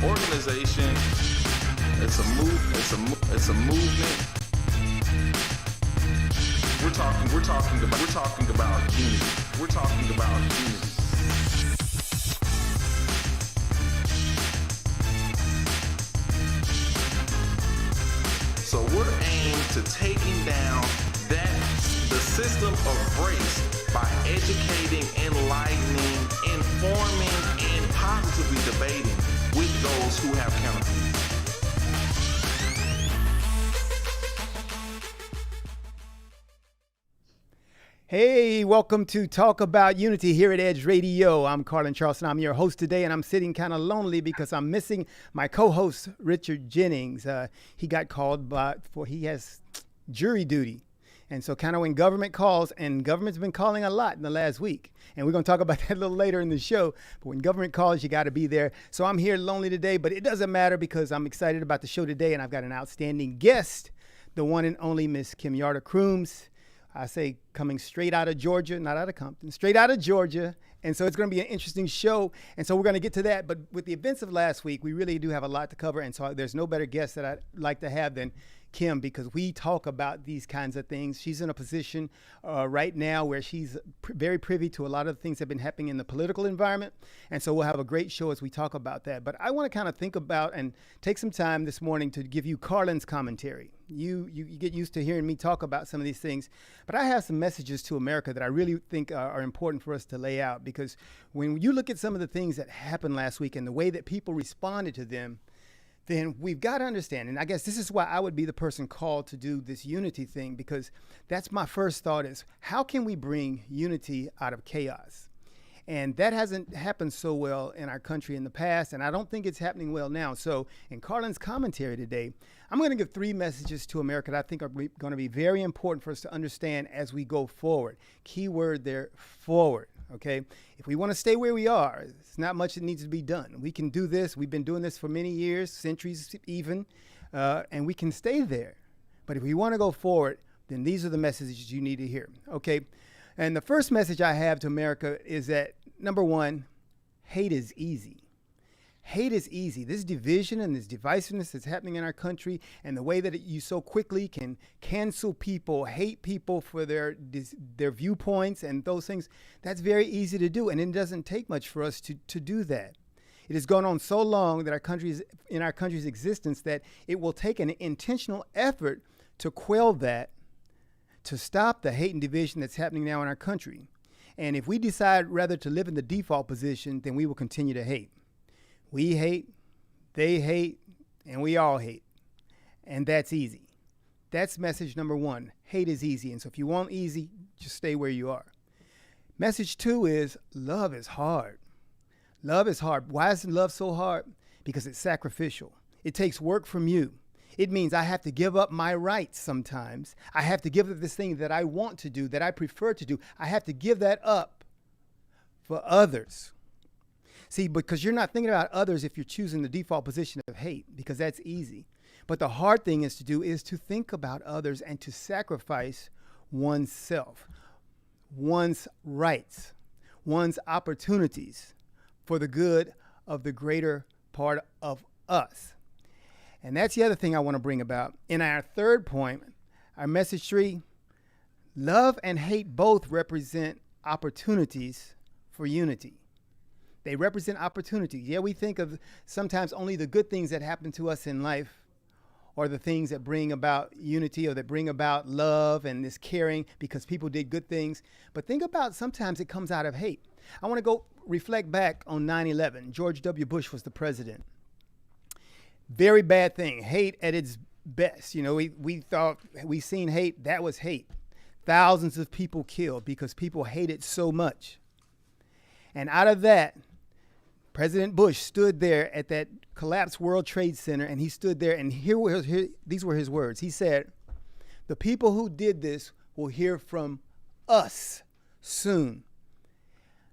organization. It's a movement. We're talking about unity. We're talking about unity. So we're aimed to taking down the system of race by educating, enlightening, informing, and positively debating with those who have counterviews. Hey, welcome to Talk About Unity here at Edge Radio. I'm Carlen Charleston. I'm your host today, and I'm sitting kind of lonely because I'm missing my co-host, Richard Jennings. He got called he has jury duty. And so kind of when government calls, and government's been calling a lot in the last week, and we're going to talk about that a little later in the show, but when government calls, you got to be there. So I'm here lonely today, but it doesn't matter because I'm excited about the show today, and I've got an outstanding guest, the one and only Miss Kym Crooms. I say coming straight out of Georgia, not out of Compton, straight out of Georgia. And so it's going to be an interesting show. And so we're going to get to that. But with the events of last week, we really do have a lot to cover. And so there's no better guest that I'd like to have than Kym, because we talk about these kinds of things. She's in a position right now where she's very privy to a lot of the things that have been happening in the political environment. And so we'll have a great show as we talk about that. But I want to kind of think about and take some time this morning to give you Carlen's commentary. You get used to hearing me talk about some of these things, but I have some messages to America that I really think are important for us to lay out, because when you look at some of the things that happened last week and the way that people responded to them, then we've got to understand, and I guess this is why I would be the person called to do this unity thing, because that's my first thought is, how can we bring unity out of chaos? And that hasn't happened so well in our country in the past, and I don't think it's happening well now. So in Carlen's commentary today, I'm going to give 3 messages to America that I think are going to be very important for us to understand as we go forward. Key word there, forward. Okay, if we want to stay where we are, it's not much that needs to be done. We can do this. We've been doing this for many years, centuries even, and we can stay there. But if we want to go forward, then these are the messages you need to hear. Okay, and the first message I have to America is that, number one, hate is easy. Hate is easy. This division and this divisiveness that's happening in our country, and the way that you so quickly can cancel people, hate people for their viewpoints and those things, that's very easy to do. And it doesn't take much for us to do that. It has gone on so long that in our country's existence that it will take an intentional effort to quell that, to stop the hate and division that's happening now in our country. And if we decide rather to live in the default position, then we will continue to hate. We hate, they hate, and we all hate. And that's easy. That's message number one. Hate is easy. And so if you want easy, just stay where you are. Message 2 is love is hard. Love is hard. Why is love so hard? Because it's sacrificial. It takes work from you. It means I have to give up my rights sometimes. I have to give up this thing that I want to do, that I prefer to do. I have to give that up for others. See, because you're not thinking about others if you're choosing the default position of hate, because that's easy. But the hard thing is to think about others and to sacrifice oneself, one's rights, one's opportunities for the good of the greater part of us. And that's the other thing I want to bring about. In our third point, our message 3, love and hate both represent opportunities for unity. They represent opportunities. Yeah, we think of sometimes only the good things that happen to us in life, or the things that bring about unity, or that bring about love and this caring because people did good things. But think about sometimes it comes out of hate. I want to go reflect back on 9/11. George W. Bush was the president. Very bad thing. Hate at its best. You know, we thought we seen hate. That was hate. Thousands of people killed because people hated so much. And out of that, President Bush stood there at that collapsed World Trade Center, and he stood there, and these were his words. He said, "The people who did this will hear from us soon."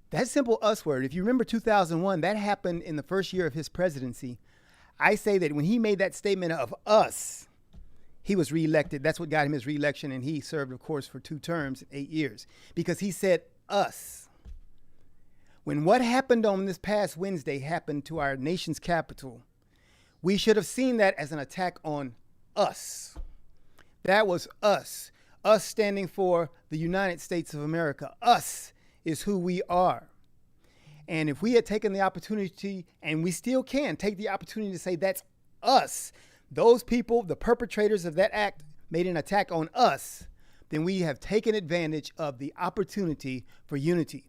That simple us word, if you remember 2001, that happened in the first year of his presidency. I say that when he made that statement of us, he was reelected. That's what got him his reelection, and he served, of course, for 2 terms, 8 years, because he said us. When what happened on this past Wednesday happened to our nation's capital, We should have seen that as an attack on us. That was us. Us standing for the United States of America. Us is who we are. And if we had taken the opportunity, and we still can take the opportunity to say that's us, those people, the perpetrators of that act, made an attack on us, then we have taken advantage of the opportunity for unity.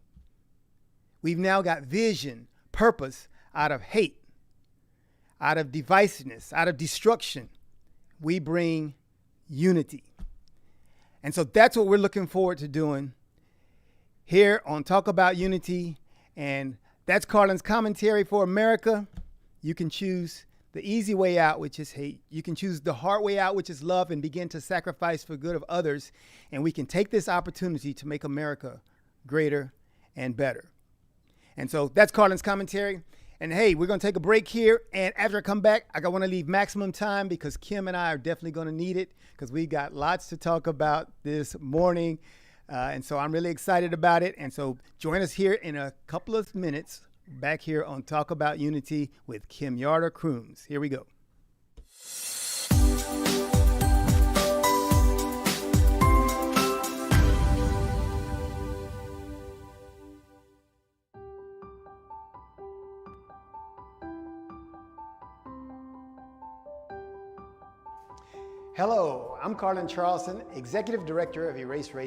We've now got vision, purpose out of hate, out of divisiveness, out of destruction. We bring unity. And so that's what we're looking forward to doing here on Talk About Unity. And that's Carlen's commentary for America. You can choose the easy way out, which is hate. You can choose the hard way out, which is love, and begin to sacrifice for good of others. And we can take this opportunity to make America greater and better. And so that's Carlen's commentary. And hey, we're going to take a break here. And after I come back, I want to leave maximum time because Kym and I are definitely going to need it because we got lots to talk about this morning. And so I'm really excited about it. And so join us here in a couple of minutes back here on Talk About Unity with Kym Crooms. Here we go. Hello, I'm Carlen Charleston, Executive Director of E.R.A.S.E,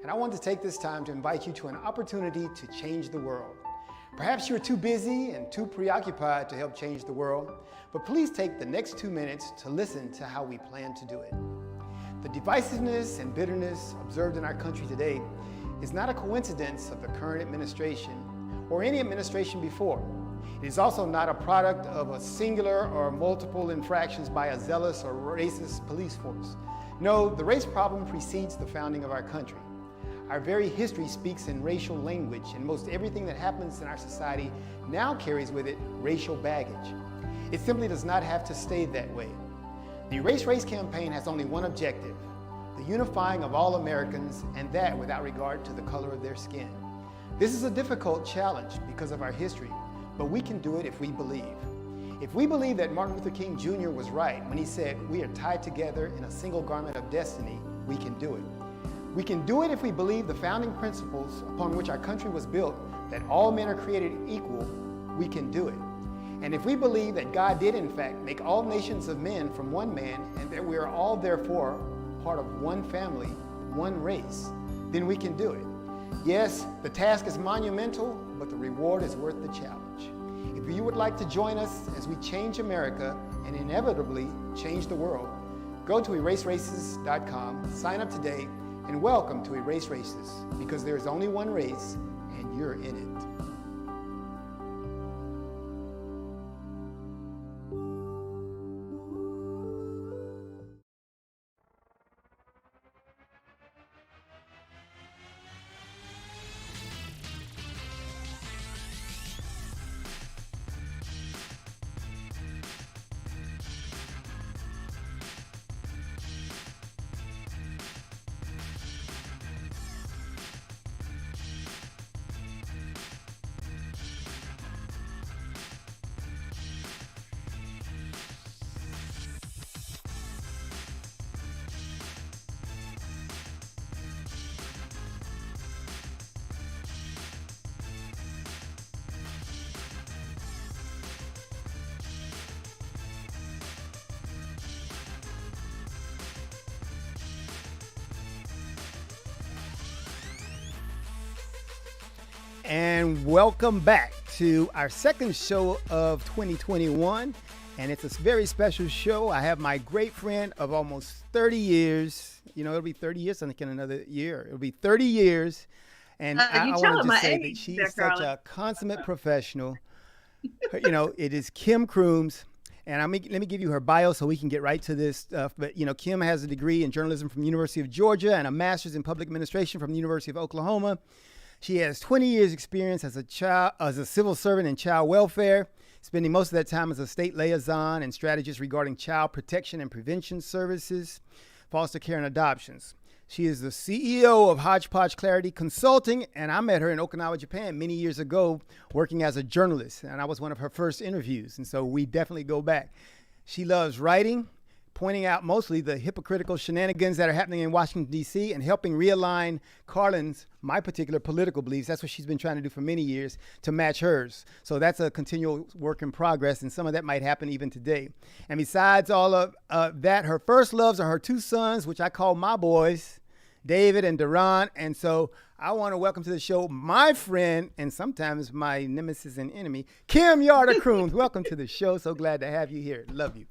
and I want to take this time to invite you to an opportunity to change the world. Perhaps you're too busy and too preoccupied to help change the world, but please take the next 2 minutes to listen to how we plan to do it. The divisiveness and bitterness observed in our country today is not a coincidence of the current administration or any administration before. It is also not a product of a singular or multiple infractions by a zealous or racist police force. No, the race problem precedes the founding of our country. Our very history speaks in racial language, and most everything that happens in our society now carries with it racial baggage. It simply does not have to stay that way. The Erase Race campaign has only one objective: the unifying of all Americans, and that without regard to the color of their skin. This is a difficult challenge because of our history, but we can do it if we believe. If we believe that Martin Luther King Jr. was right when he said, "We are tied together in a single garment of destiny," we can do it. We can do it if we believe the founding principles upon which our country was built, that all men are created equal, we can do it. And if we believe that God did in fact make all nations of men from one man, and that we are all therefore part of one family, one race, then we can do it. Yes, the task is monumental, but the reward is worth the challenge. If you would like to join us as we change America and inevitably change the world, go to eraseraces.com, sign up today, and welcome to Erase Races, because there is only one race, and you're in it. And welcome back to our second show of 2021. And it's a very special show. I have my great friend of almost 30 years. You know, it'll be 30 years, I think, in another year. It'll be 30 years. And I want to just say that she is such a consummate professional. You know, it is Kym Crooms. And let me give you her bio so we can get right to this stuff. But, you know, Kym has a degree in journalism from the University of Georgia and a master's in public administration from the University of Oklahoma. She has 20 years experience as a civil servant in child welfare, spending most of that time as a state liaison and strategist regarding child protection and prevention services, foster care, and adoptions. She is the CEO of Hodgepodge Clarity Consulting, and I met her in Okinawa, Japan many years ago working as a journalist, and I was one of her first interviews, and so we definitely go back. She loves writing, pointing out mostly the hypocritical shenanigans that are happening in Washington, D.C., and helping realign Carlen's, my particular political beliefs. That's what she's been trying to do for many years to match hers. So that's a continual work in progress, and some of that might happen even today. And besides all of that, her first loves are her two sons, which I call my boys, David and Duran. And so I want to welcome to the show my friend and sometimes my nemesis and enemy, Kym Crooms. Welcome to the show. So glad to have you here. Love you.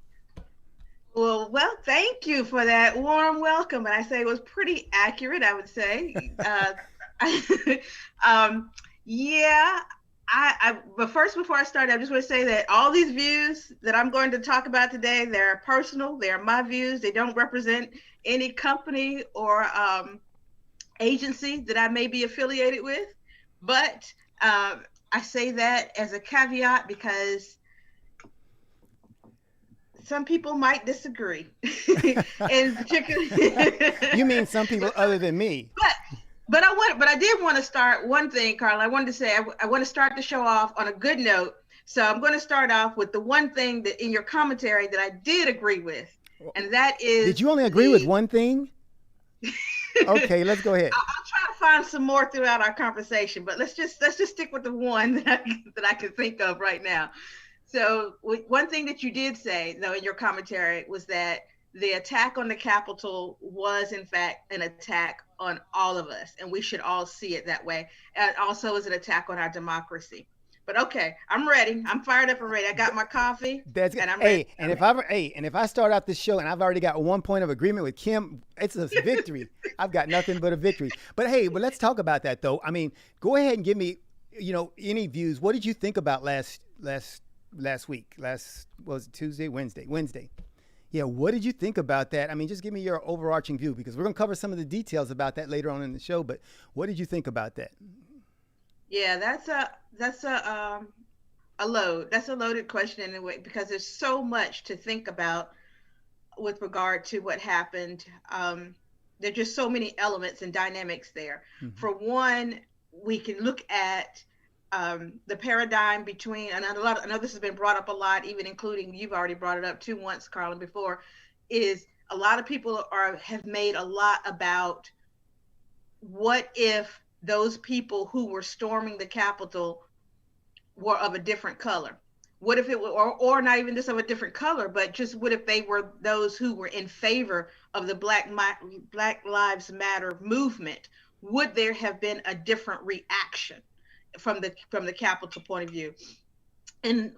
Well, thank you for that warm welcome. And I say it was pretty accurate, I would say. But first, before I start, I just want to say that all these views that I'm going to talk about today, they're personal. They're my views. They don't represent any company or agency that I may be affiliated with. But I say that as a caveat because some people might disagree. In particular, you mean some people other than me? But I did want to start one thing, Carlen. I wanted to say I want to start the show off on a good note. So I'm going to start off with the one thing that in your commentary that I did agree with, and that is. Did you only agree with one thing? Okay, let's go ahead. I'll try to find some more throughout our conversation, but let's just stick with the one that I can think of right now. So one thing that you did say, though, in your commentary was that the attack on the Capitol was, in fact, an attack on all of us, and we should all see it that way. And also as an attack on our democracy. But okay, I'm ready. I'm fired up and ready. I got my coffee, and I'm ready. And if I start out this show and I've already got 1 point of agreement with Kym, it's a victory. I've got nothing but a victory. But hey, let's talk about that, though. I mean, go ahead and give me, any views. What did you think about last week? Was it Tuesday, Wednesday? Yeah, what did you think about that? I mean, just give me your overarching view because we're going to cover some of the details about that later on in the show. But what did you think about that? Yeah, that's a load. That's a loaded question in a way because there's so much to think about with regard to what happened. There's just so many elements and dynamics there. Mm-hmm. For one, we can look at the paradigm between, and I know this has been brought up a lot, even including you've already brought it up too once, Carlen, before, is a lot of people have made a lot about what if those people who were storming the Capitol were of a different color? What if it were, or not even just of a different color, but just what if they were those who were in favor of the Black Lives Matter movement? Would there have been a different reaction from the Capitol point of view? And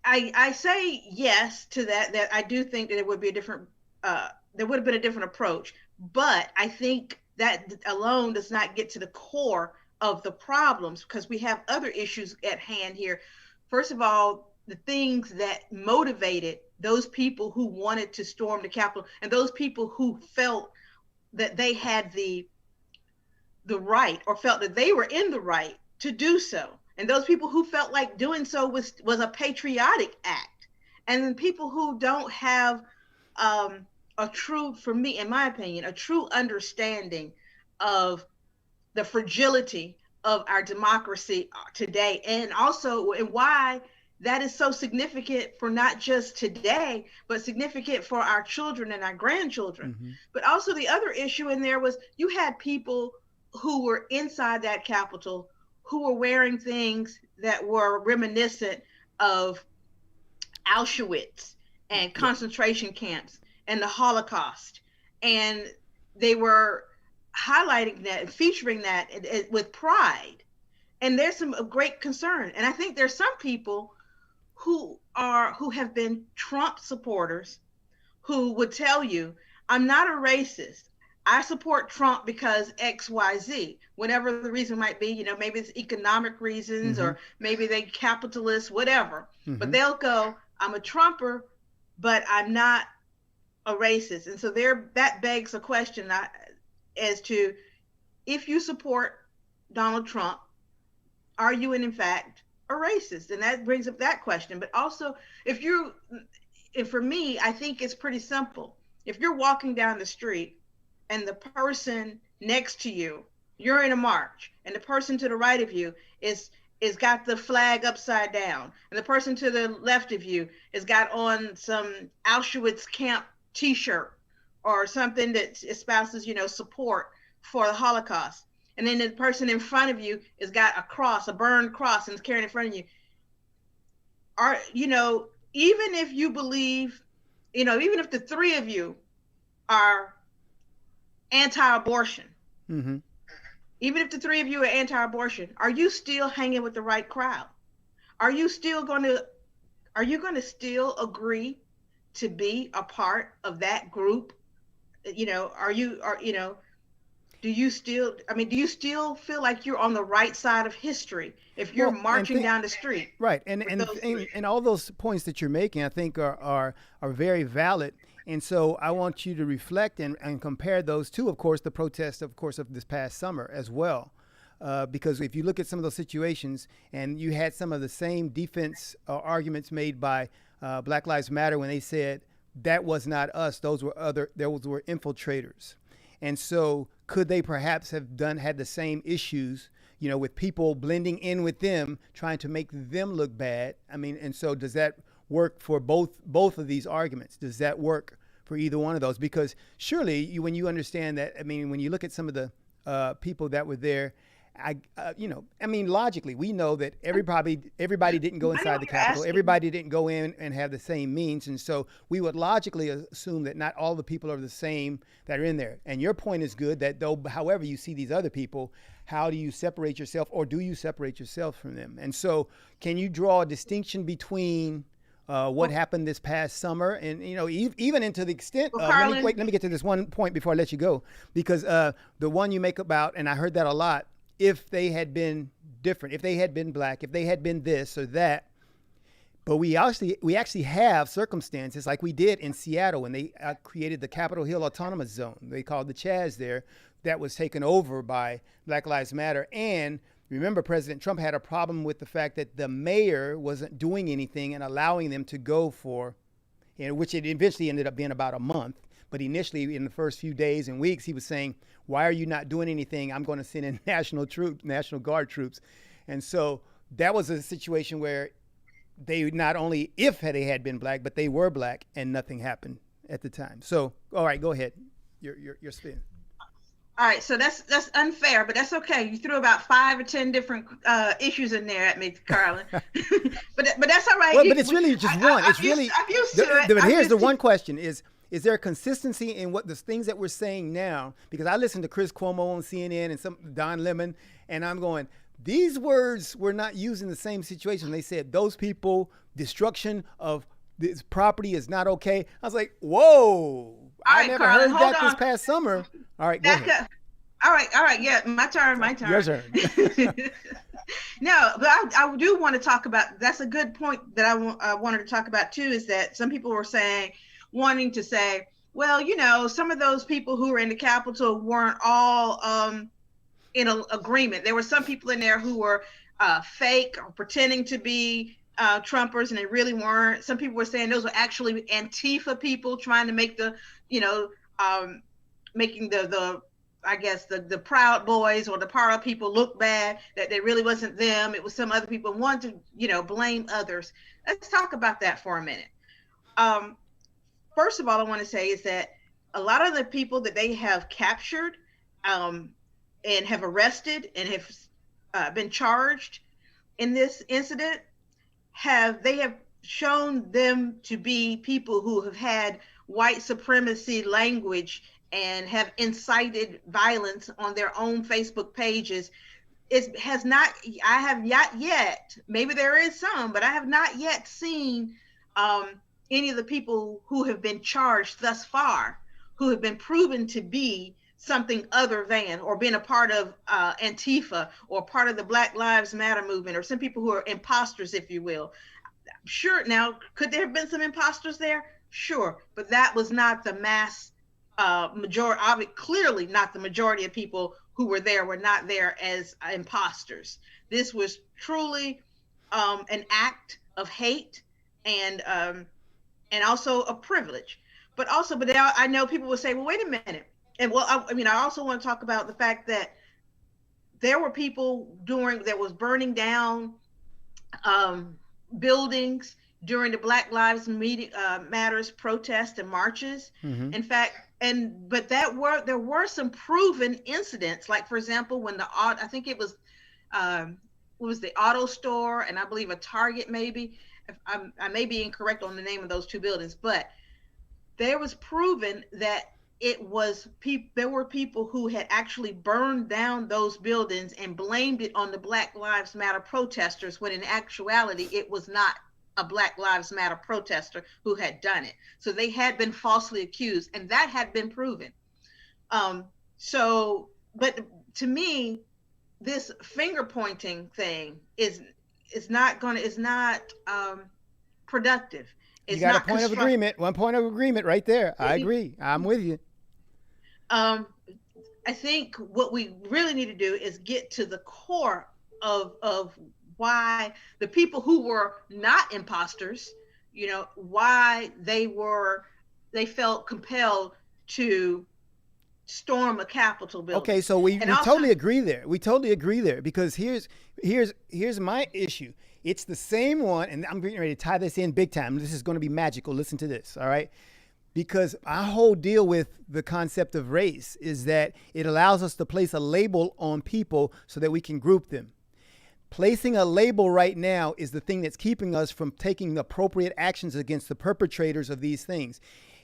I say yes to that I do think that it would be there would have been a different approach, but I think that alone does not get to the core of the problems because we have other issues at hand here. First of all, the things that motivated those people who wanted to storm the Capitol and those people who felt that they had the right or felt that they were in the right to do so. And those people who felt like doing so was a patriotic act. And then people who don't have for me, in my opinion, a true understanding of the fragility of our democracy today, and also and why that is so significant for not just today, but significant for our children and our grandchildren. Mm-hmm. But also the other issue in there was you had people who were inside that Capitol who were wearing things that were reminiscent of Auschwitz and concentration camps and the Holocaust. And they were highlighting that and featuring that with pride. And there's some great concern. And I think there's some people who have been Trump supporters who would tell you, I'm not a racist. I support Trump because X, Y, Z, whatever the reason might be, maybe it's economic reasons, mm-hmm. or maybe they capitalists, whatever. Mm-hmm. But they'll go, I'm a Trumper, but I'm not a racist. And so that begs a question as to if you support Donald Trump, are you in fact a racist? And that brings up that question. But also, and for me, I think it's pretty simple. If you're walking down the street and the person next to you, you're in a march, and the person to the right of you is got the flag upside down, and the person to the left of you has got on some Auschwitz camp T-shirt or something that espouses, support for the Holocaust, and then the person in front of you has got a cross, a burned cross, and is carrying in front of you. Even if you believe, even if the three of you are anti-abortion, Mm-hmm. even if the three of you are anti-abortion, are you still hanging with the right crowd? Are you going to still agree to be a part of that group? Do you still feel like you're on the right side of history if you're Well, marching down the street? right, and with and, those and three? and all those points that you're making, I think, are very valid. And so I want you to reflect and compare those to, of course, the protests, of course, of this past summer as well. Because if you look at some of those situations, and you had some of the same defense arguments made by Black Lives Matter when they said that was not us; those were infiltrators. And so, could they perhaps have had the same issues, with people blending in with them, trying to make them look bad? I mean, and so does that work for both of these arguments? Does that work for either one of those? Because surely, when you understand that, I mean, when you look at some of the people that were there, logically, we know that everybody didn't go I know inside the what you're Capitol. asking. Everybody didn't go in and have the same means, and so we would logically assume that not all the people are the same that are in there. And your point is good that though, however, you see these other people, how do you separate yourself, or do you separate yourself from them? And so, can you draw a distinction between what happened this past summer, and even into the extent Well, of Carlin, let me get to this one point before I let you go, because the one you make about, and I heard that a lot, if they had been different, if they had been black, if they had been this or that. But we actually have circumstances like we did in Seattle when they created the Capitol Hill Autonomous Zone. They called the Chaz there, that was taken over by Black Lives Matter. And remember, President Trump had a problem with the fact that the mayor wasn't doing anything and allowing them to go for, which it eventually ended up being about a month. But initially, in the first few days and weeks, he was saying, "Why are you not doing anything? I'm going to send in National Guard troops." And so that was a situation where they not only if they had been black, but they were black, and nothing happened at the time. So, all right, go ahead. Your spin. all right, so that's unfair, but that's okay. You threw about 5 or 10 different issues in there at me, Carlin. but that's all right. Well, but it's really just one. It's really. I'm used to it. But I'm here's used the to- one question: Is there consistency in what the things that we're saying now? Because I listened to Chris Cuomo on CNN and some Don Lemon, and I'm going, these words were not used in the same situation. They said those people, destruction of this property is not okay. I was like, whoa! I right, never Carlin, heard hold that this on. past summer. All right, go Back ahead. up. All right, yeah, my turn. Your turn. No, but I do want to talk about, that's a good point that I wanted to talk about too, is that some people were wanting to say, well, some of those people who were in the Capitol weren't all in agreement. There were some people in there who were fake or pretending to be Trumpers, and they really weren't. Some people were saying those were actually Antifa people trying to make making the Proud Boys or the Proud people look bad, that they really wasn't them. It was some other people, wanted to, blame others. Let's talk about that for a minute. First of all, I want to say is that a lot of the people that they have captured and have arrested and have been charged in this incident have shown them to be people who have had white supremacy language and have incited violence on their own Facebook pages. I have not yet, maybe there is some, but I have not yet seen any of the people who have been charged thus far, who have been proven to be something other than, or been a part of Antifa or part of the Black Lives Matter movement, or some people who are imposters, if you will. Sure, now, could there have been some imposters there? Sure, but that was not the mass majority. Clearly not the majority of people who were there were not there as imposters. This was truly an act of hate and also a privilege. But I know people will say, well, wait a minute. I also want to talk about the fact that there were people that was burning down um, buildings during the Black Lives Matters protests and marches. Mm-hmm. In fact, but there were some proven incidents, like for example, when I think um, it was the auto store and I believe a Target maybe. I may be incorrect on the name of those two buildings, but there was proven that there were people who had actually burned down those buildings and blamed it on the Black Lives Matter protesters, when in actuality it was not a Black Lives Matter protester who had done it. So they had been falsely accused, and that had been proven. But to me, this finger pointing thing is not productive. You It's got a not point of constructive. agreement. One point of agreement right there. I agree. I'm with you. I think what we really need to do is get to the core of why the people who were not imposters, why they felt compelled to storm a Capitol building. Okay, so we And also, totally agree there. We totally agree there, because here's my issue. It's the same one, and I'm getting ready to tie this in big time. This is going to be magical. Listen to this, all right? Because our whole deal with the concept of race is that it allows us to place a label on people so that we can group them. Placing a label right now is the thing that's keeping us from taking appropriate actions against the perpetrators of these things.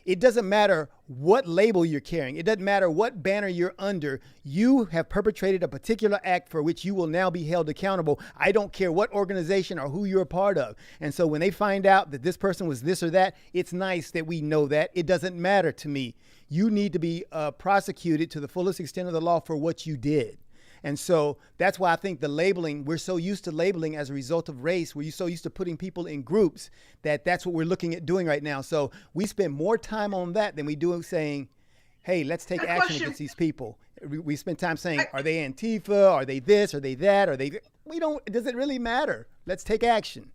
It doesn't matter what label you're carrying. It doesn't matter what banner you're under. You have perpetrated a particular act for which you will now be held accountable. I don't care what organization or who you're a part of. And so when they find out that this person was this or that, it's nice that we know that. It doesn't matter to me. You need to be prosecuted to the fullest extent of the law for what you did. And so that's why I think the labeling, we're so used to labeling as a result of race. We're so used to putting people in groups that's what we're looking at doing right now. So we spend more time on that than we do saying, hey, let's take action against these people. We spend time saying, are they Antifa? Are they this? Are they that? Does it really matter? Let's take action.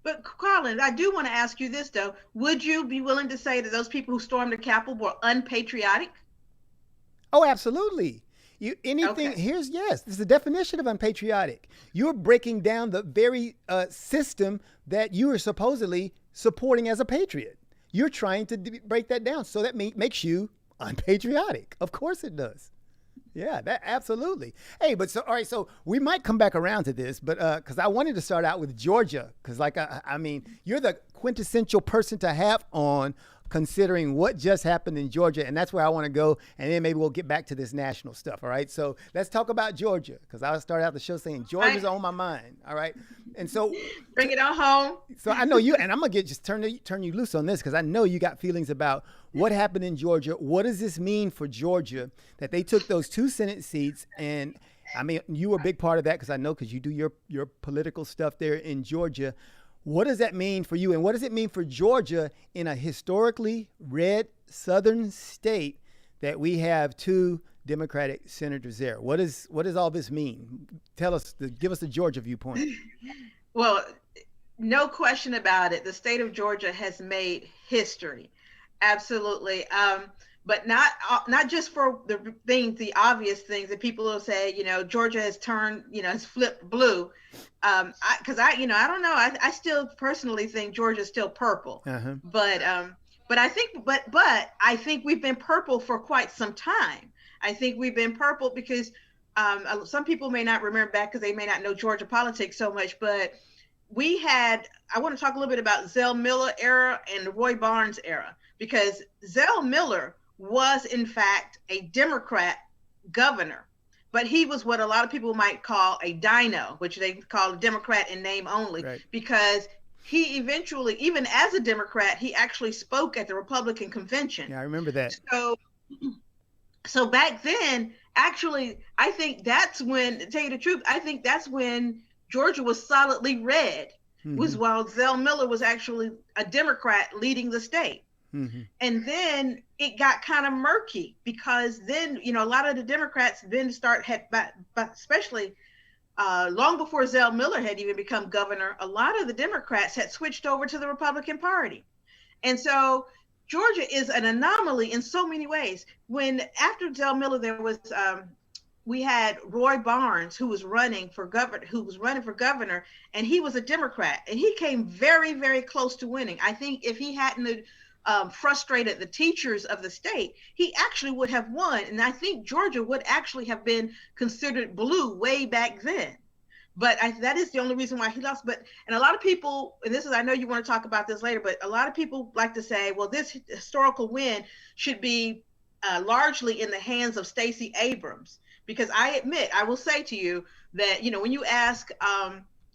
But Carlen, I do want to ask you this though. Would you be willing to say that those people who stormed the Capitol were unpatriotic? Oh, absolutely. Okay. This is the definition of unpatriotic. You're breaking down the very system that you are supposedly supporting as a patriot. You're trying to break that down. So that makes you unpatriotic. Of course it does. Yeah, that absolutely. Hey, all right, so we might come back around to this, but because I wanted to start out with Georgia, because you're the quintessential person to have on considering what just happened in Georgia, and that's where I want to go, and then maybe we'll get back to this national stuff, all right? So let's talk about Georgia, because I started out the show saying Georgia's on my mind, all right? And so bring it on home. So I know you, and I'm gonna turn you loose on this, because I know you got feelings about what happened in Georgia. What does this mean for Georgia that they took those 2 Senate seats? And I mean, you were a big part of that, because you do your political stuff there in Georgia. What does that mean for you? And what does it mean for Georgia in a historically red southern state that we have 2 Democratic senators there? What does all this mean? Give us the Georgia viewpoint. Well, no question about it. The state of Georgia has made history. Absolutely. But not just for the obvious things that people will say, Georgia has turned, has flipped blue. I don't know. I still personally think Georgia's still purple. Uh-huh. But I think we've been purple for quite some time. I think we've been purple because some people may not remember back because they may not know Georgia politics so much, but I want to talk a little bit about Zell Miller era and the Roy Barnes era, because Zell Miller was in fact a Democrat governor, but he was what a lot of people might call a dino, which they call a Democrat in name only, right. Because he eventually, even as a Democrat, he actually spoke at the Republican convention. Yeah, I remember that. So back then, actually, I think that's when, to tell you the truth, I think that's when Georgia was solidly red, was while Zell Miller was actually a Democrat leading the state. Mm-hmm. And then it got kind of murky, because then, a lot of the Democrats then especially long before Zell Miller had even become governor, a lot of the Democrats had switched over to the Republican Party. And so Georgia is an anomaly in so many ways. When after Del Miller, there was we had Roy Barnes, who was running for governor, and he was a Democrat, and he came very, very close to winning. I think if he hadn't frustrated the teachers of the state, he actually would have won, and I think Georgia would actually have been considered blue way back then. But that is the only reason why he lost. And a lot of people, and I know you want to talk about this later, but a lot of people like to say, well, this historical win should be largely in the hands of Stacey Abrams. Because I will say to you that, when you ask,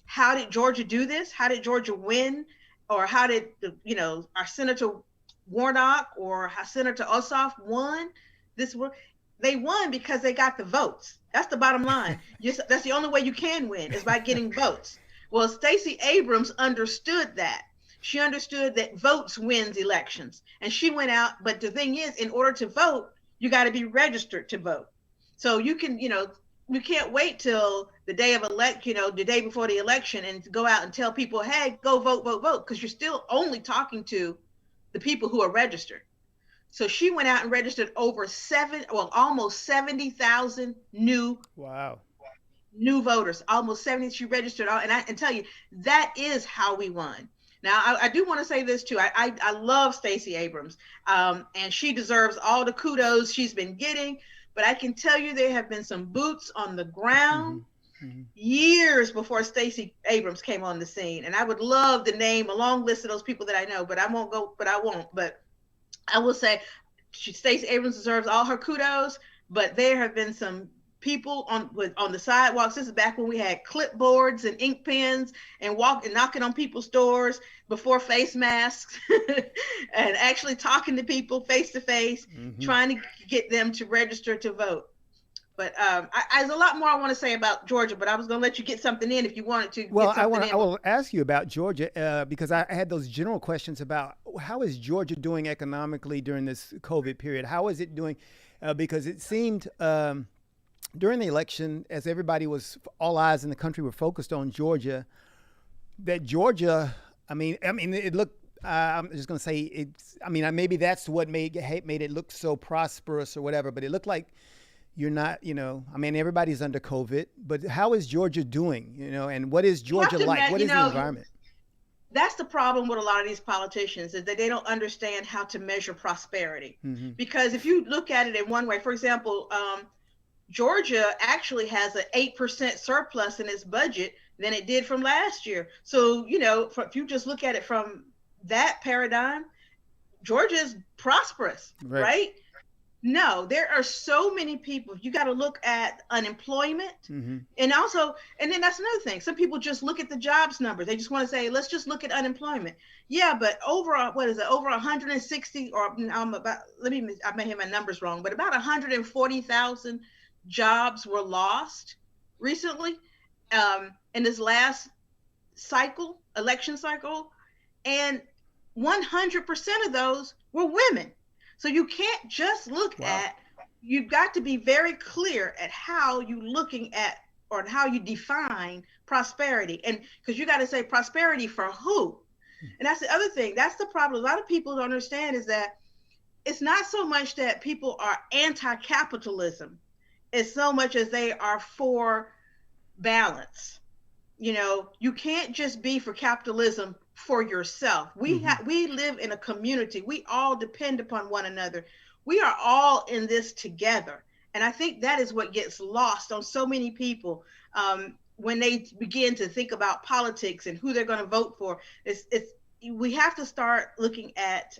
how did Georgia do this? How did Georgia win? Or how did, our Senator Warnock or Senator Ossoff won this? They won because they got the votes. That's the bottom line. That's the only way you can win, is by getting votes. Well, Stacey Abrams understood that. She understood that votes wins elections. And she went out. But the thing is, in order to vote, you got to be registered to vote. So you can, you can't wait till the day of the day before the election and go out and tell people, hey, go vote, vote, vote, because you're still only talking to the people who are registered. So she went out and registered almost 70,000 new voters, almost 70. She registered all, and I tell you, that is how we won. Now, I do want to say this too. I love Stacey Abrams, and she deserves all the kudos she's been getting. But I can tell you, there have been some boots on the ground years before Stacey Abrams came on the scene. And I would love to name a long list of those people that I know, but I won't. But I will say Stacey Abrams deserves all her kudos, but there have been some people on the sidewalks. This is back when we had clipboards and ink pens and knocking on people's doors before face masks and actually talking to people face to face, trying to get them to register to vote. But there's a lot more I want to say about Georgia, but I was going to let you get something in if you wanted to. Well, I will ask you about Georgia because I had those general questions about how is Georgia doing economically during this COVID period? How is it doing? Because it seemed during the election, as all eyes in the country were focused on Georgia, that Georgia, it looked. I'm just going to say it's. Maybe that's what made it look so prosperous or whatever. But it looked like you're not. Everybody's under COVID. But how is Georgia doing? And what is Georgia like? What is the environment? That's the problem with a lot of these politicians, is that they don't understand how to measure prosperity. Because if you look at it in one way, for example, Georgia actually has an 8% surplus in its budget than it did from last year. So, if you just look at it from that paradigm, Georgia is prosperous, right? No, there are so many people. You got to look at unemployment. And then that's another thing. Some people just look at the jobs numbers. They just want to say, let's just look at unemployment. Yeah, but over 160 or I may have my numbers wrong, but about 140,000 jobs were lost recently in this last election cycle, and 100% of those were women. So you can't just look at, you've got to be very clear at how you looking at or how you define prosperity. And because you got to say prosperity for who? And that's the other thing. That's the problem. A lot of people don't understand is that it's not so much that people are anti-capitalism, as so much as they are for balance. You can't just be for capitalism for yourself. We live in a community. We all depend upon one another. We are all in this together. And I think that is what gets lost on so many people when they begin to think about politics and who they're going to vote for. We have to start looking at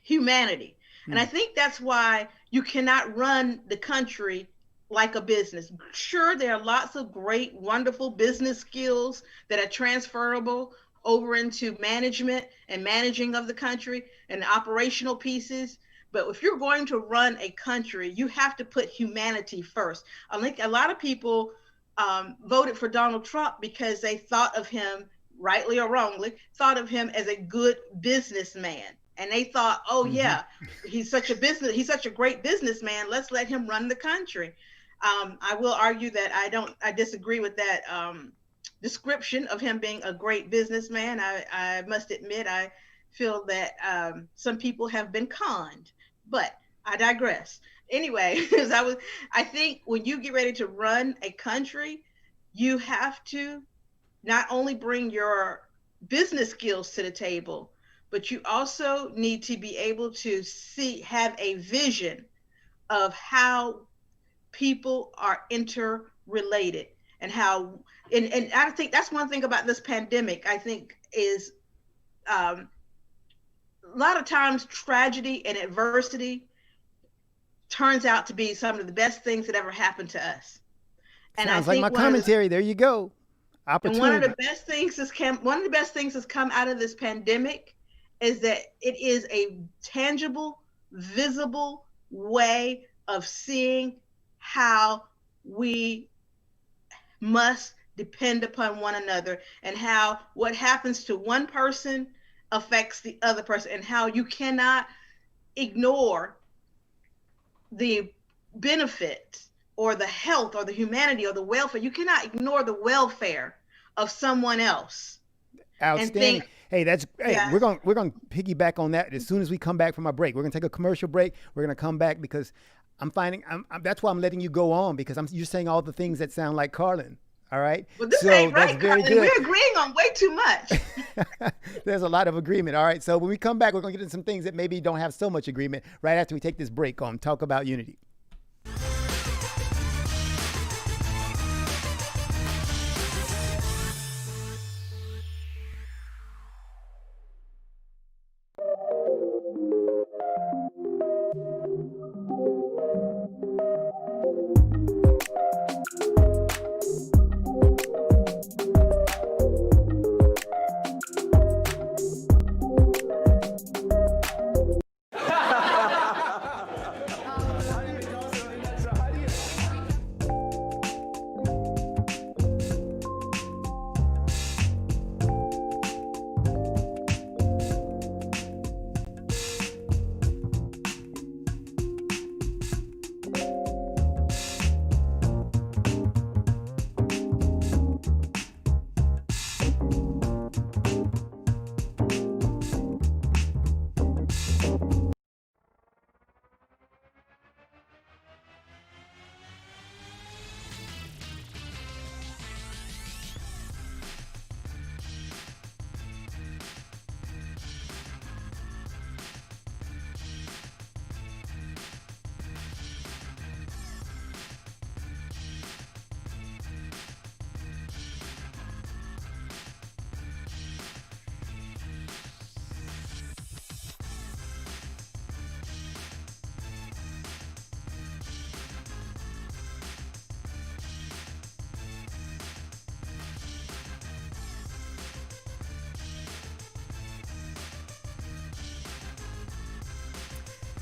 humanity. And I think that's why you cannot run the country like a business. Sure, there are lots of great, wonderful business skills that are transferable over into management and managing of the country and the operational pieces. But if you're going to run a country, you have to put humanity first. I think a lot of people voted for Donald Trump because they thought of him, rightly or wrongly, thought of him as a good businessman. And they thought, yeah, he's such a great businessman. Let's let him run the country. I will argue that I disagree with that description of him being a great businessman. I must admit, feel that some people have been conned, but I digress. Anyway, I think when you get ready to run a country, you have to not only bring your business skills to the table, but you also need to be able to have a vision of how people are interrelated and how, and I think that's one thing about this pandemic, I think is a lot of times tragedy and adversity turns out to be some of the best things that ever happened to us. And I Sounds like think my commentary. There you go. and one of Opportunity. the best things has come out of this pandemic is that it is a tangible, visible way of seeing how we must depend upon one another, and how what happens to one person affects the other person, and how you cannot ignore the benefits or the health or the humanity or the welfare. You cannot ignore the welfare of someone else and Outstanding. think, Hey, yeah, we're gonna piggyback on that as soon as we come back from our break. We're gonna take a commercial break. We're gonna come back because that's why I'm letting you go on, because you're saying all the things that sound like Carlen. All right. well, this So ain't that's right, very Carlen. good. We're agreeing on way too much. There's a lot of agreement. All right. So when we come back, we're gonna get into some things that maybe don't have so much agreement right after we take this break on Talk About Unity.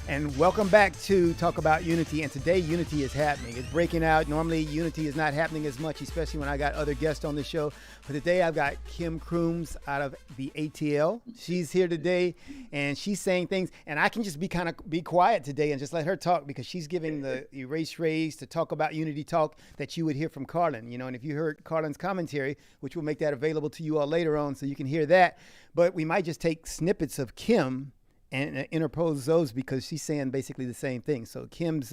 And welcome back to Talk About Unity. And today, Unity is happening. It's breaking out. Normally, Unity is not happening as much, especially when I got other guests on the show. But today, I've got Kym Crooms out of the ATL. She's here today, and she's saying things. And I can just be quiet today and just let her talk, because she's giving the E.R.A.S.E to Talk About Unity talk that you would hear from Carlen. And if you heard Carlen's commentary, which we'll make that available to you all later on so you can hear that. But we might just take snippets of Kym and interpose those, because she's saying basically the same thing. So Kym's,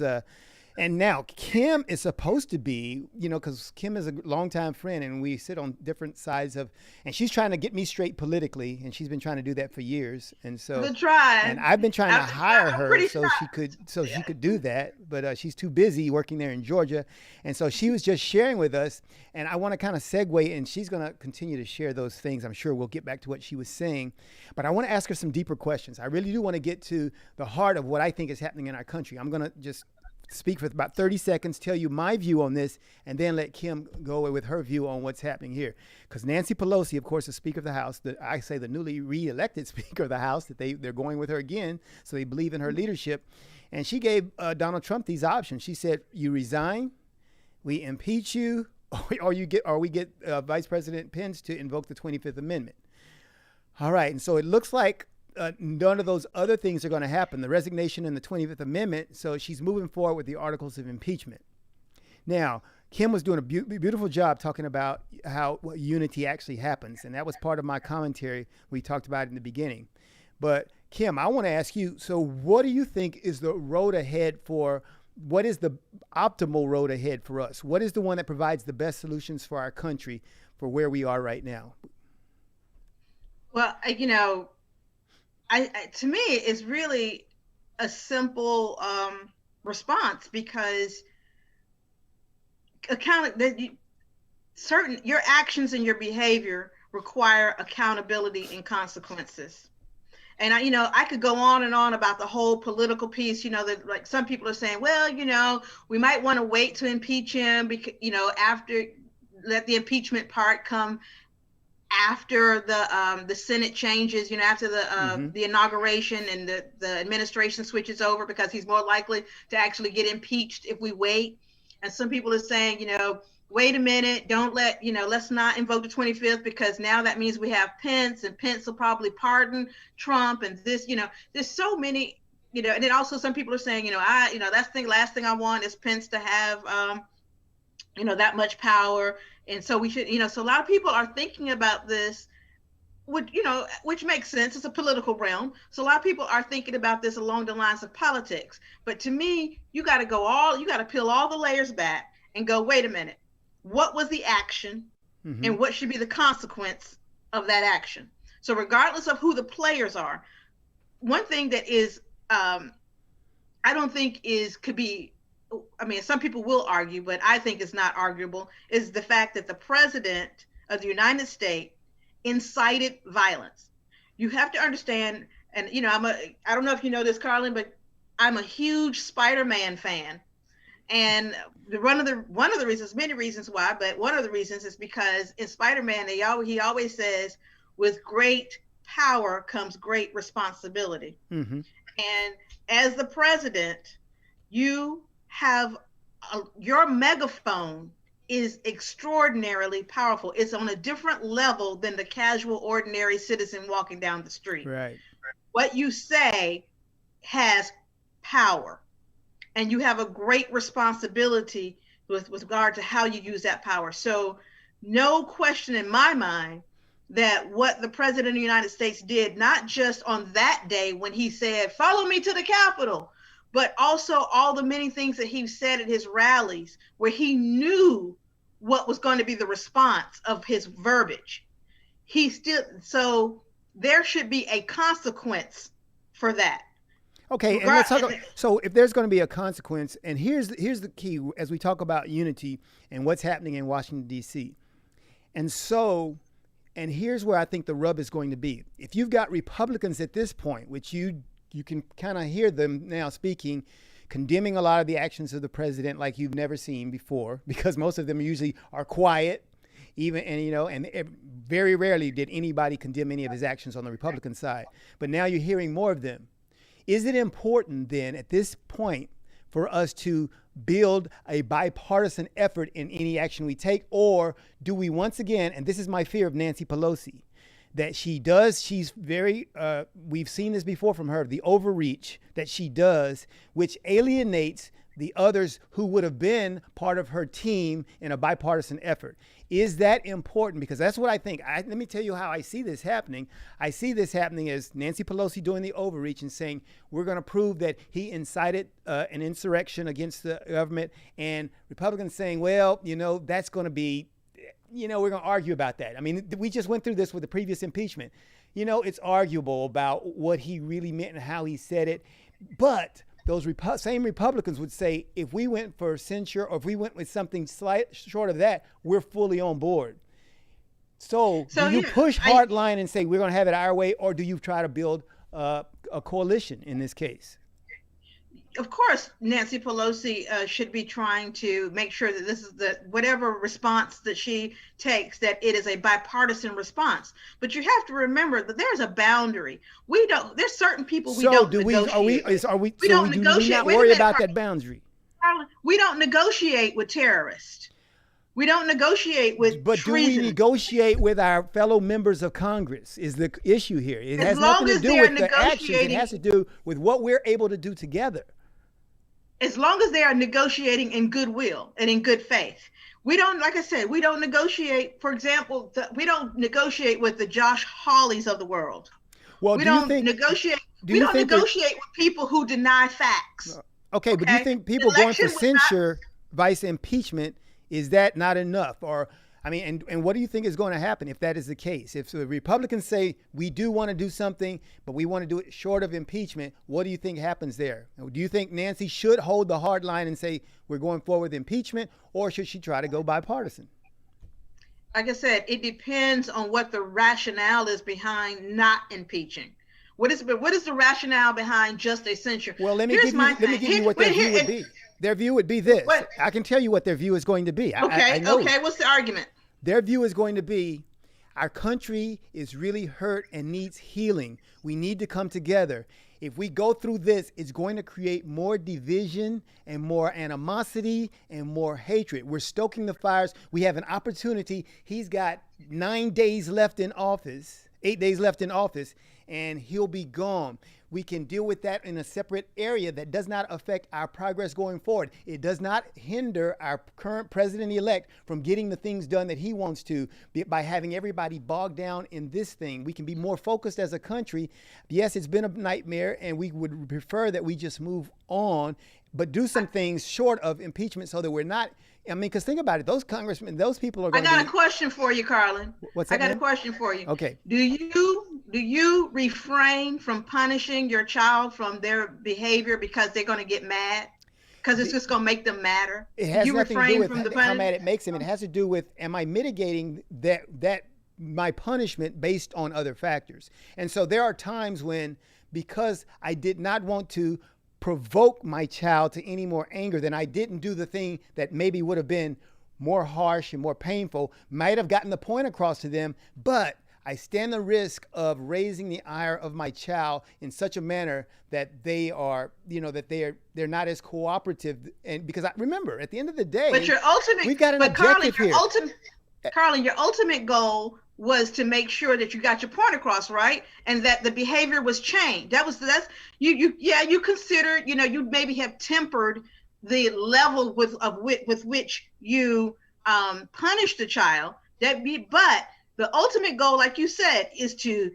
and now Kym is supposed to be, because Kym is a longtime friend and we sit on different sides of, and she's trying to get me straight politically, and she's been trying to do that for years. And so, Good try. and I've been trying to hire her so shocked. she could do that, but she's too busy working there in Georgia. And so she was just sharing with us, and I want to kind of segue, and she's going to continue to share those things. I'm sure we'll get back to what she was saying, but I want to ask her some deeper questions. I really do want to get to the heart of what I think is happening in our country. I'm going to just speak for about 30 seconds, tell you my view on this, and then let Kym go away with her view on what's happening here. Because Nancy Pelosi, of course, the Speaker of the House, I say the newly re-elected Speaker of the House, that they're going with her again, so they believe in her leadership. And she gave Donald Trump these options. She said, you resign, we impeach you, or we get Vice President Pence to invoke the 25th Amendment. All right, and so it looks like none of those other things are going to happen, the resignation and the 25th Amendment. So she's moving forward with the articles of impeachment. Now, Kym was doing a beautiful job talking about how unity actually happens. And that was part of my commentary we talked about in the beginning. But Kym, I want to ask you, so what do you think is the road ahead for, what is the optimal road ahead for us? What is the one that provides the best solutions for our country for where we are right now? Well, to me, it's really a simple response, because your actions and your behavior require accountability and consequences. And I could go on and on about the whole political piece, that like some people are saying, well, we might want to wait to impeach him because, after, let the impeachment part come after the Senate changes, after the inauguration and the administration switches over, because he's more likely to actually get impeached if we wait. And some people are saying, wait a minute, let's not invoke the 25th, because now that means we have Pence, and Pence will probably pardon Trump, and this, there's so many, and then also some people are saying, that's the last thing I want is Pence to have, that much power. And so we should, so a lot of people are thinking about this, which makes sense. It's a political realm. So a lot of people are thinking about this along the lines of politics. But to me, you got to peel all the layers back and go, wait a minute, what was the action and what should be the consequence of that action? So regardless of who the players are, one thing that is, I don't think some people will argue, but I think it's not arguable, is the fact that the president of the United States incited violence. You have to understand, and I don't know if you know this, Carlen, but I'm a huge Spider-Man fan. And one of the reasons, many reasons why, but one of the reasons is because in Spider-Man, he always says, with great power comes great responsibility. And as the president, you have your megaphone is extraordinarily powerful. It's on a different level than the casual, ordinary citizen walking down the street. Right. What you say has power, and you have a great responsibility with regard to how you use that power. So no question in my mind that what the president of the United States did, not just on that day when he said, follow me to the Capitol, but also all the many things that he said at his rallies where he knew what was going to be the response of his verbiage. So there should be a consequence for that. Okay, and let's talk about, so if there's going to be a consequence, and here's the key as we talk about unity and what's happening in Washington, D.C. And here's where I think the rub is going to be. If you've got Republicans at this point, which you can kind of hear them now speaking, condemning a lot of the actions of the president like you've never seen before, because most of them usually are quiet, and very rarely did anybody condemn any of his actions on the Republican side. But now you're hearing more of them. Is it important then at this point for us to build a bipartisan effort in any action we take, or do we once again, and this is my fear of Nancy Pelosi, that she's very, we've seen this before from her, the overreach that she does, which alienates the others who would have been part of her team in a bipartisan effort. Is that important? Because that's what I think. Let me tell you how I see this happening. I see this happening as Nancy Pelosi doing the overreach and saying, we're going to prove that he incited an insurrection against the government, and Republicans saying, well, that's going to be, we're going to argue about that. I mean, we just went through this with the previous impeachment. It's arguable about what he really meant and how he said it. But those same Republicans would say, if we went for censure or if we went with something slight short of that, we're fully on board. So do you push hard line and say, we're going to have it our way, or do you try to build a coalition in this case? Of course, Nancy Pelosi should be trying to make sure that this is whatever response that she takes, that it is a bipartisan response. But you have to remember that there's a boundary. There's certain people we don't negotiate. We don't negotiate. Do we not worry about that boundary? We don't negotiate with terrorists. We don't negotiate with But treason. Do we negotiate with our fellow members of Congress is the issue here. It has nothing to do with the actions. It has to do with what we're able to do together. As long as they are negotiating in goodwill and in good faith. We don't, like I said, we don't negotiate, for example, we don't negotiate with the Josh Hawleys of the world. Well, we do you don't think? negotiate. Do We you don't think that? negotiate with people who deny facts. Okay, but do you Okay, think the people going for election was not. censure, vice impeachment, is that not enough? Or I mean, and what do you think is going to happen if that is the case? If the Republicans say we do want to do something, but we want to do it short of impeachment, what do you think happens there? Do you think Nancy should hold the hard line and say we're going forward with impeachment, or should she try to go bipartisan? Like I said, it depends on what the rationale is behind not impeaching. What is the rationale behind just a censure? Well, let me Here's give you my let me thing. give you Here, what their wait, view here, would and- be. Their view would be this. What? I can tell you what their view is going to be. I Okay, know. okay. What's the argument? Their view is going to be our country is really hurt and needs healing. We need to come together. If we go through this, it's going to create more division and more animosity and more hatred. We're stoking the fires. We have an opportunity. He's got 9 days left in office, 8 days left in office, and he'll be gone. We can deal with that in a separate area that does not affect our progress going forward. It does not hinder our current president-elect from getting the things done that he wants to by having everybody bogged down in this thing. We can be more focused as a country. Yes, it's been a nightmare, and we would prefer that we just move on, but do some things short of impeachment so that we're not. I mean, because think about it. Those congressmen, those people are I going to got be. a question for you, Carlen. What's I that, got ma'am? a question for you. Okay. Do you refrain from punishing your child from their behavior because they're going to get mad? Because it's just going to make them madder. It has you nothing to refrain do from with the how mad punishment? it makes him. It has to do with, am I mitigating that my punishment based on other factors? And so there are times when, because I did not want to provoke my child to any more anger, then I didn't do the thing that maybe would have been more harsh and more painful, might have gotten the point across to them, but I stand the risk of raising the ire of my child in such a manner that they are, that they're not as cooperative. And because I remember, at the end of the day, But your ultimate, we've got an but objective Carlen, here. Carlen, your ultimate goal was to make sure that you got your point across, right? And that the behavior was changed. That's you considered, you maybe have tempered the level with which you punish the child. But the ultimate goal, like you said, is to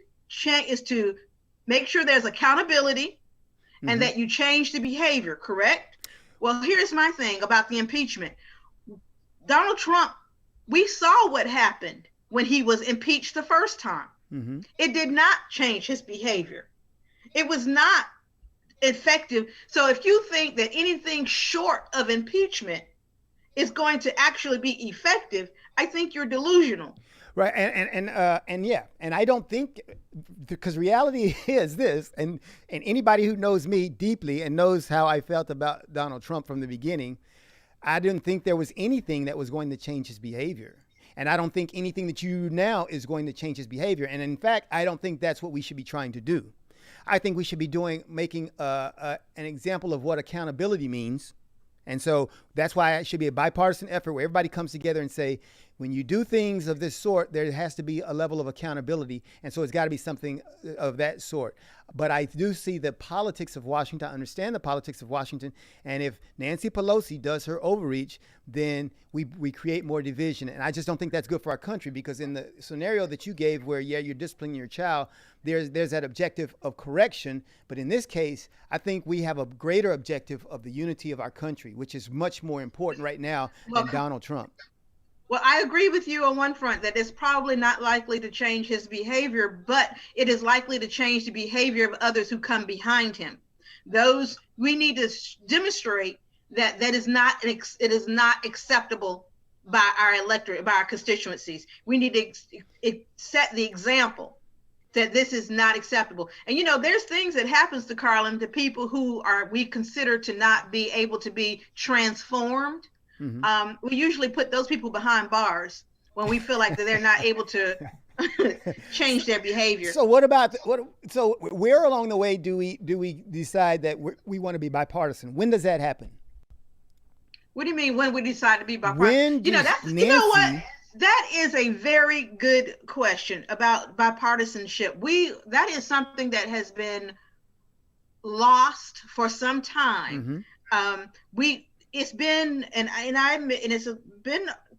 make sure there's accountability and that you change the behavior, correct? Well, here's my thing about the impeachment. Donald Trump, we saw what happened when he was impeached the first time. Mm-hmm. It did not change his behavior. It was not effective. So if you think that anything short of impeachment is going to actually be effective, I think you're delusional. Right, and yeah, and I don't think, because reality is this, and anybody who knows me deeply and knows how I felt about Donald Trump from the beginning, I didn't think there was anything that was going to change his behavior. And I don't think anything that you do now is going to change his behavior. And in fact, I don't think that's what we should be trying to do. I think we should be making an example of what accountability means. And so that's why it should be a bipartisan effort where everybody comes together and say, when you do things of this sort, there has to be a level of accountability. And so it's got to be something of that sort. But I do see the politics of Washington. I understand the politics of Washington. And if Nancy Pelosi does her overreach, then we create more division. And I just don't think that's good for our country, because in the scenario that you gave where, you're disciplining your child, there's that objective of correction. But in this case, I think we have a greater objective of the unity of our country, which is much more important right now than Donald Trump. Well, I agree with you on one front that it's probably not likely to change his behavior, but it is likely to change the behavior of others who come behind him. Those we need to demonstrate that it is not acceptable by our electorate, by our constituencies. We need to set the example that this is not acceptable. And there's things that happens to Carlen, to people who we consider to not be able to be transformed. Mm-hmm. We usually put those people behind bars when we feel like that they're not able to change their behavior. So so where along the way do we decide that we want to be bipartisan? When does that happen? What do you mean when we decide to be bipartisan? When what? That is a very good question about bipartisanship. That is something that has been lost for some time. Mm-hmm.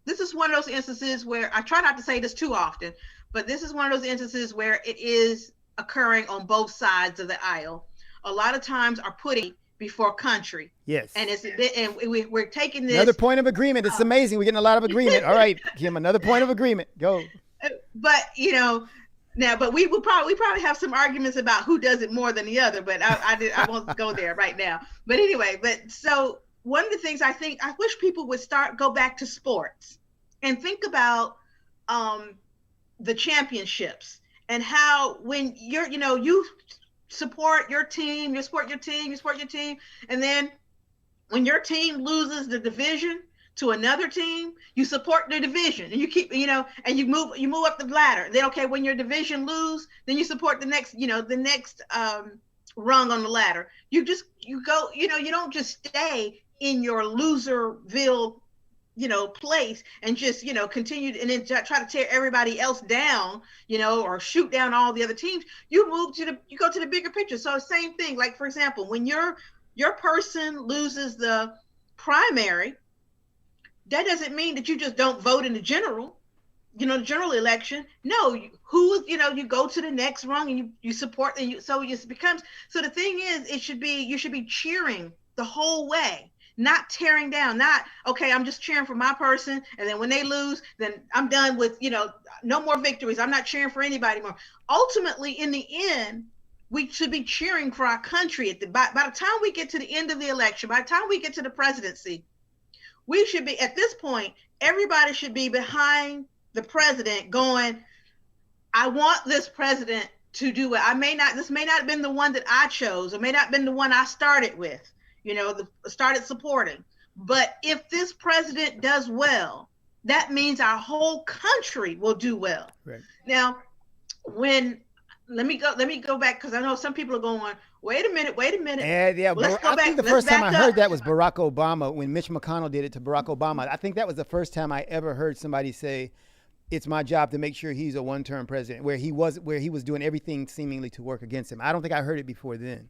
This is one of those instances where I try not to say this too often, but this is one of those instances where it is occurring on both sides of the aisle a lot of times are putting before country. Yes. And we're taking this. Another point of agreement. It's amazing. We're getting a lot of agreement. All right, Kym, another point of agreement. Go. But now, but we probably have some arguments about who does it more than the other. But I won't go there right now. But anyway, so one of the things I wish people would go back to sports and think about the championships and how when you support your team, and then when your team loses the division to another team, you support the division and you keep, and you move up the ladder. Then, okay, when your division lose, then you support the next rung on the ladder. You go, you don't just stay in your loserville, place and just, continue and then try to tear everybody else down, or shoot down all the other teams. You go to the bigger picture. So same thing, like for example, when your person loses the primary, that doesn't mean that you just don't vote in the general, the general election. No, you go to the next rung and you support, and so the thing is, you should be cheering the whole way, not tearing down, not, okay, I'm just cheering for my person, and then when they lose, then I'm done with, no more victories. I'm not cheering for anybody more. Ultimately, in the end, we should be cheering for our country. By the time we get to the end of the election, by the time we get to the presidency, we should be, at this point, everybody should be behind the president going, I want this president to do it. This may not have been the one that I chose, or may not have been the one I started with, started supporting. But if this president does well, that means our whole country will do well. Right. Now, let me go back, because I know some people are going, wait a minute. Yeah. Well, I think the first time I heard that was Barack Obama, when Mitch McConnell did it to Barack Obama. I think that was the first time I ever heard somebody say, it's my job to make sure he's a one-term president, where he was doing everything seemingly to work against him. I don't think I heard it before then.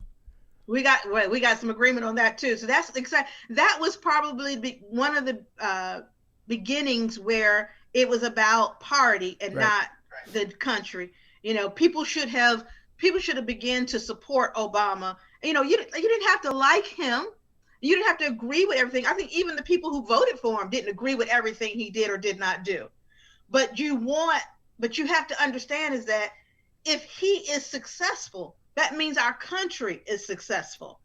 We got some agreement on that too. So that's exciting. That was probably one of the beginnings where it was about party and not the country. People should have begun to support Obama. You didn't have to like him. You didn't have to agree with everything. I think even the people who voted for him didn't agree with everything he did or did not do. But you have to understand is that if he is successful, that means our country is successful.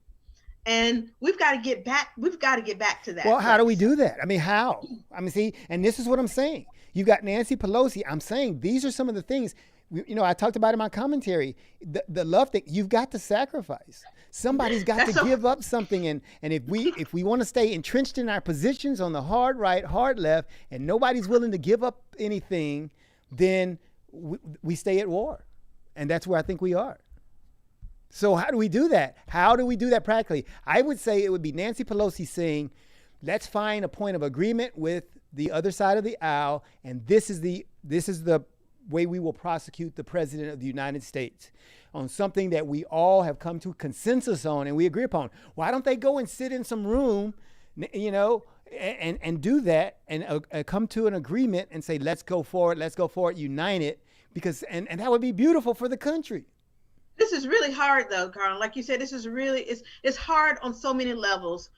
And we've got to get back to that. Well, how do we do that? I mean, how? I mean, see, and this is what I'm saying. You got Nancy Pelosi. I'm saying these are some of the things, I talked about in my commentary, the love thing. You've got to sacrifice. Somebody's got to give up something. And if we want to stay entrenched in our positions on the hard right, hard left, and nobody's willing to give up anything, then we stay at war. And that's where I think we are. So how do we do that? How do we do that practically? I would say it would be Nancy Pelosi saying, let's find a point of agreement with the other side of the aisle, and this is the way we will prosecute the president of the United States on something that we all have come to consensus on and we agree upon. Why don't they go and sit in some room, and do that and come to an agreement and say, let's go forward, united, because and that would be beautiful for the country. This is really hard though, Carlen. Like you said, this is really, it's hard on so many levels.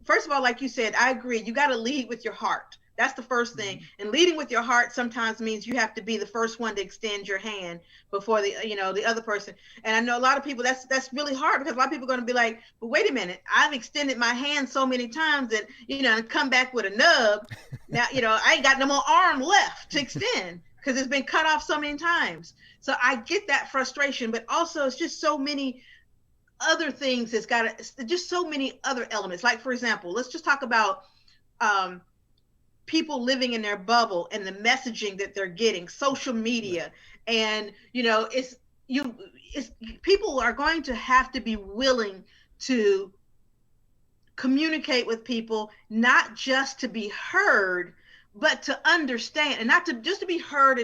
First of all, like you said, I agree. You got to lead with your heart. That's the first thing. Mm-hmm. And leading with your heart sometimes means you have to be the first one to extend your hand before the other person. And I know a lot of people, that's really hard, because a lot of people are going to be like, but wait a minute, I've extended my hand so many times that, and come back with a nub. Now, I ain't got no more arm left to extend because it's been cut off so many times. So I get that frustration, but also it's just so many other things. Just so many other elements. Like, for example, let's just talk about people living in their bubble and the messaging that they're getting, social media. And, people are going to have to be willing to communicate with people, not just to be heard, but to understand, and not to just to be heard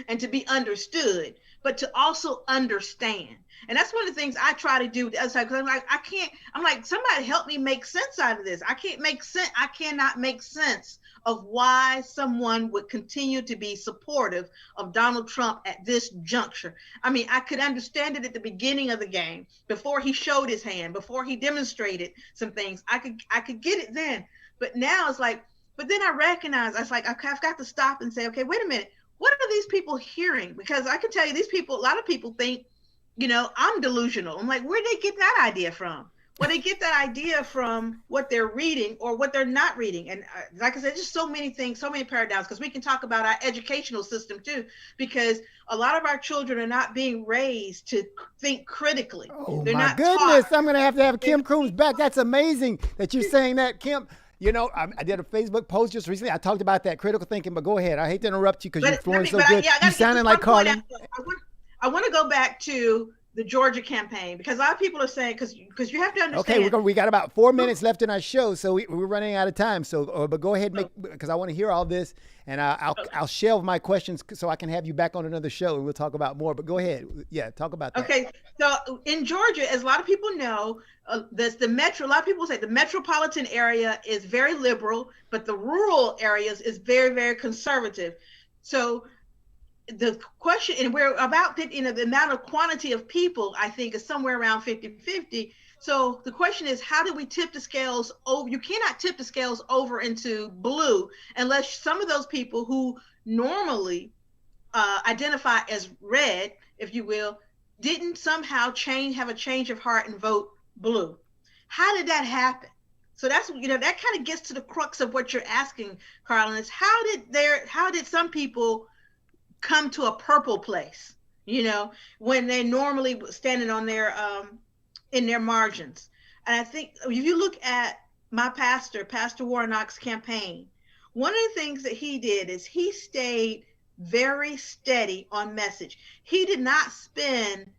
and to be understood. but to also understand. And that's one of the things I try to do. Cause I'm like, I'm like, somebody help me make sense out of this. I cannot make sense of why someone would continue to be supportive of Donald Trump at this juncture. I mean, I could understand it at the beginning of the game, before he showed his hand, before he demonstrated some things. I could get it then. But now it's like, but then I recognize, I was like, I've got to stop and say, okay, wait a minute. What are these people hearing? Because I can tell you, these people, a lot of people think, I'm delusional. I'm like, where'd they get that idea from? Well, they get that idea from what they're reading or what they're not reading. And like I said, just so many things, so many paradigms, because we can talk about our educational system too, because a lot of our children are not being raised to think critically. Oh, they're my not goodness. taught. I'm going to have Kym Crooms back. That's amazing that you're saying that, Kym. I did a Facebook post just recently. I talked about that critical thinking, but go ahead. I hate to interrupt you because you're flowing so good. You sounding like Carlen. I want to go back to the Georgia campaign, because a lot of people are saying, because you have to understand. Okay, we got about 4 minutes left in our show, so we're running out of time. So, but go ahead, because I want to hear all this, and I'll shelve my questions so I can have you back on another show, and we'll talk about more. But go ahead, talk about that. Okay, so in Georgia, as a lot of people know, there's the metro. A lot of people say the metropolitan area is very liberal, but the rural areas is very, very conservative. So the question, and we're about, the amount of quantity of people, I think, is somewhere around 50-50. So the question is, how do we tip the scales over? You cannot tip the scales over into blue unless some of those people who normally identify as red, if you will, didn't somehow have a change of heart and vote blue. How did that happen? So that's, that kind of gets to the crux of what you're asking, Carlen, is how did some people come to a purple place, when they normally standing on their in their margins. And I think if you look at my Pastor Warnock's campaign, one of the things that he did is he stayed very steady on message. He did not spend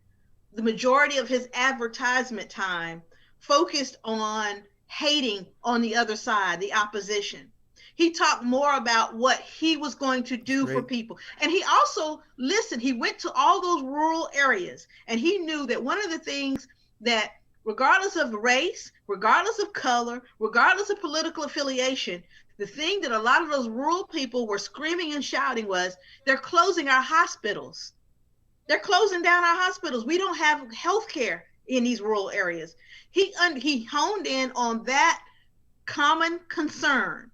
the majority of his advertisement time focused on hating on the other side, the opposition. He talked more about what he was going to do for people. And he also listened. He went to all those rural areas, and he knew that one of the things that, regardless of race, regardless of color, regardless of political affiliation, the thing that a lot of those rural people were screaming and shouting was, they're closing our hospitals. They're closing down our hospitals. We don't have health care in these rural areas. He honed in on that common concern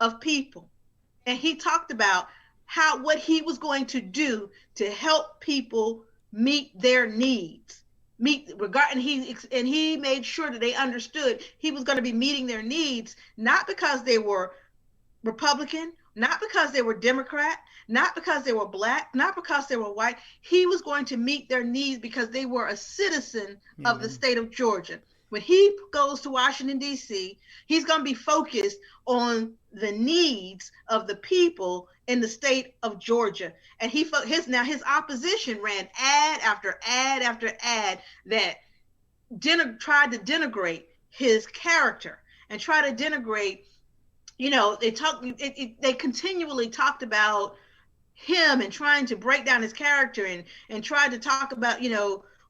of people, and he talked about what he was going to do to help people meet their needs, and he made sure that they understood he was going to be meeting their needs, not because they were Republican, not because they were Democrat, not because they were Black, not because they were white. He was going to meet their needs because they were a citizen of the state of Georgia. When he goes to Washington, D.C., he's going to be focused on the needs of the people in the state of Georgia. And his opposition ran ad after ad after ad that tried to denigrate his character and try to denigrate, they continually talked about him and trying to break down his character and tried to talk about,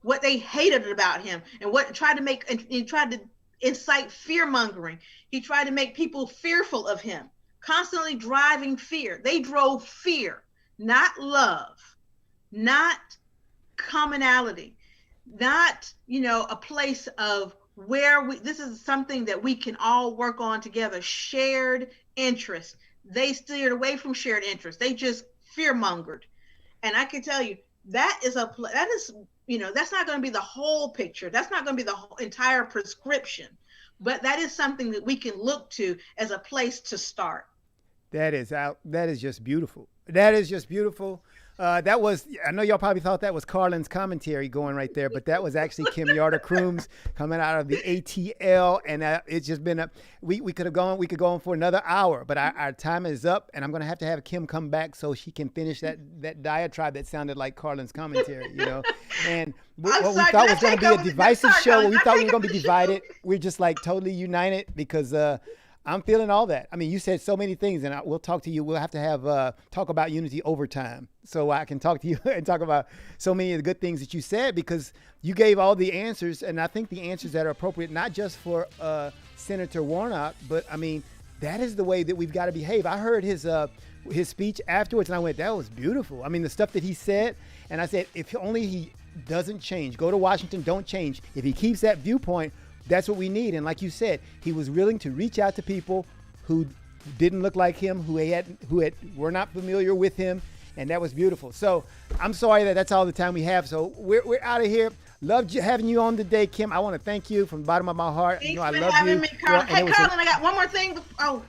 what they hated about him, and tried to incite fear mongering. He tried to make people fearful of him, constantly driving fear. They drove fear, not love, not commonality, not, a place of where this is something that we can all work on together, shared interest. They steered away from shared interest. They just fear mongered. And I can tell you, that's not going to be the whole picture. That's not going to be the whole entire prescription, but that is something that we can look to as a place to start. That is just beautiful. That is just beautiful. I know y'all probably thought that was Carlen's commentary going right there, but that was actually Kym Crooms coming out of the ATL. And it's just been we could go on for another hour, but our time is up, and I'm going to have Kym come back so she can finish that diatribe that sounded like Carlen's commentary, And what we thought was going to be a divisive show, we thought we were going to be divided. We're just like totally united because, I'm feeling all that. I mean, you said so many things, and we'll talk to you. We'll have to have talk about unity overtime, so I can talk to you and talk about so many of the good things that you said, because you gave all the answers, and I think the answers that are appropriate, not just for Senator Warnock, but I mean, that is the way that we've got to behave. I heard his speech afterwards, and I went, that was beautiful. I mean, the stuff that he said, and I said, if only he doesn't change, go to Washington, don't change. If he keeps that viewpoint, that's what we need. And like you said, he was willing to reach out to people who didn't look like him, who were not familiar with him, and that was beautiful. So I'm sorry that that's all the time we have. So we're out of here. Loved having you on today, Kym. I want to thank you from the bottom of my heart. Thanks I for love having you. me, Carlen. Hey, Carlen, I got one more thing.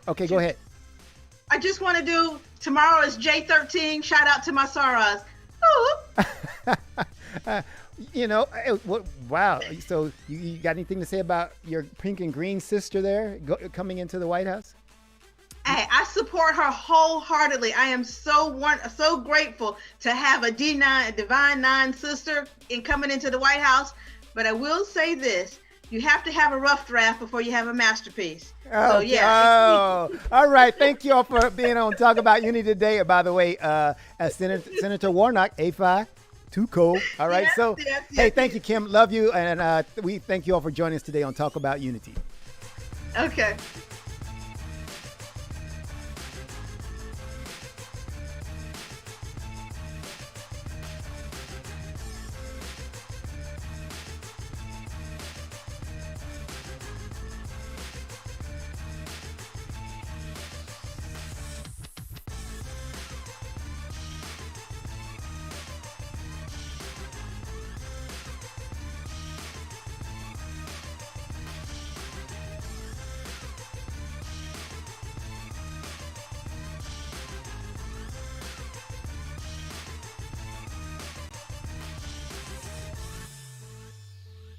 Okay, go ahead. I just want to do, tomorrow is J13. Shout out to my Saras. Wow. So you got anything to say about your pink and green sister there coming into the White House? Hey, I support her wholeheartedly. I am so grateful to have a Divine Nine sister in coming into the White House. But I will say this: you have to have a rough draft before you have a masterpiece. Oh, so, yeah. Oh, all right. Thank you all for being on Talk About Unity today. By the way, Senator Warnock, A5. Too cool. All right. Yes, hey, thank you, Kym. Love you. And we thank you all for joining us today on Talk About Unity. Okay.